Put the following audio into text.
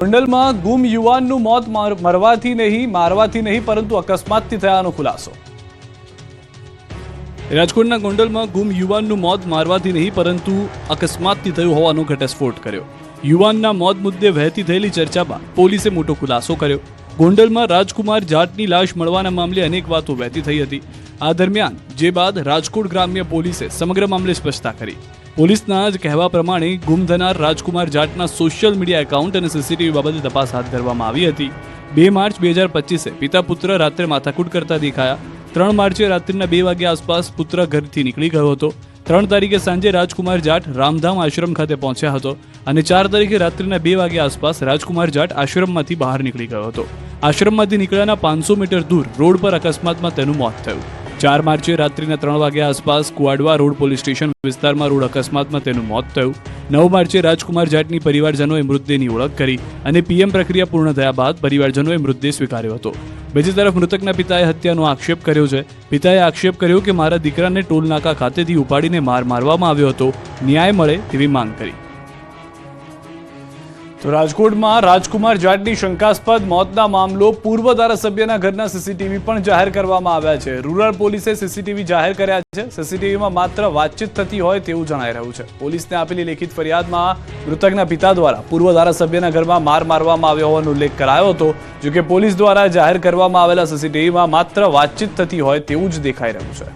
ગોંડલમાં ગુમ યુવાનનું મોત મારવાથી નહીં પરંતુ અકસ્માતથી થયાનો ખુલાસો। રાજકોટના ગોંડલમાં ગુમ યુવાનનું મોત મારવાથી નહીં પરંતુ અકસ્માતથી થયું હોવાનો ઘટસ્ફોટ કર્યો। યુવાનના મોત મુદ્દે વહેતી થયેલી ચર્ચા બાદ પોલીસે મોટો ખુલાસો કર્યો। ગોંડલમાં રાજકુમાર જાટની લાશ મળવાના મામલે અનેક વાતો વહેતી થઈ હતી। આ દરમિયાન જે બાદ રાજકોટ ગ્રામ્ય પોલીસે સમગ્ર મામલે સ્પષ્ટતા કરી। પોલીસના જ કહેવા પ્રમાણે ગુમ થનાર રાજકુમાર જાટના સોશિયલ મીડિયા એકાઉન્ટ અને સીસીટીવી બાબતે તપાસ હાથ ધરવામાં આવી હતી। 2 માર્ચ 2025 પિતા પુત્ર રાત્રે માથાકૂટ કરતા દેખાયા। 3 માર્ચે રાત્રિના 2 વાગ્યા આસપાસ પુત્ર ઘરથી નીકળી ગયો હતો। 3 તારીખે સાંજે રાજકુમાર જાટ રામધામ આશ્રમ ખાતે પહોંચ્યા હતો અને 4 તારીખે રાત્રિના 2 વાગ્યા આસપાસ રાજકુમાર જાટ આશ્રમમાંથી બહાર નીકળી ગયો હતો। આશ્રમમાંથી નીકળ્યાના 500 મીટર દૂર રોડ પર અકસ્માતમાં તેનું મોત થયું। 4 માર્ચે રાત્રિના 3 વાગ્યા આસપાસ કુવાડવા રોડ પોલીસ સ્ટેશન વિસ્તારમાં રોડ અકસ્માતમાં તેનું મોત થયું। 9 માર્ચે રાજકુમાર જાટની પરિવારજનોએ મૃતદેહની ઓળખ કરી અને પીએમ પ્રક્રિયા પૂર્ણ થયા બાદ પરિવારજનોએ મૃતદેહ સ્વીકાર્યો હતો। બીજી તરફ મૃતકના પિતાએ હત્યાનો આક્ષેપ કર્યો છે। પિતાએ આક્ષેપ કર્યો કે મારા દીકરાને ટોલનાકા ખાતેથી ઉપાડીને મારવામાં આવ્યો હતો, ન્યાય મળે તેવી માંગ કરી। તો રાજકોટમાં રાજકુમાર જાટની શંકાસ્પદ મોતના મામલો પૂર્વ ધારાસભ્યના ઘરના સીસીટીવી પણ જાહેર કરવામાં આવ્યા છે। રૂરલ પોલીસે સીસીટીવી જાહેર કર્યા છે। સીસીટીવીમાં માત્ર વાતચીત થતી હોય તેવું જણાઈ રહ્યું છે। પોલીસને આપેલી લેખિત ફરિયાદમાં મૃતકના પિતા દ્વારા પૂર્વ ધારાસભ્યના ઘરમાં મારવામાં આવ્યો હોવાનો ઉલ્લેખ કરાયો હતો। જો કે પોલીસ દ્વારા જાહેર કરવામાં આવેલા સીસીટીવીમાં માત્ર વાતચીત થતી હોય તેવું જ દેખાઈ રહ્યું છે।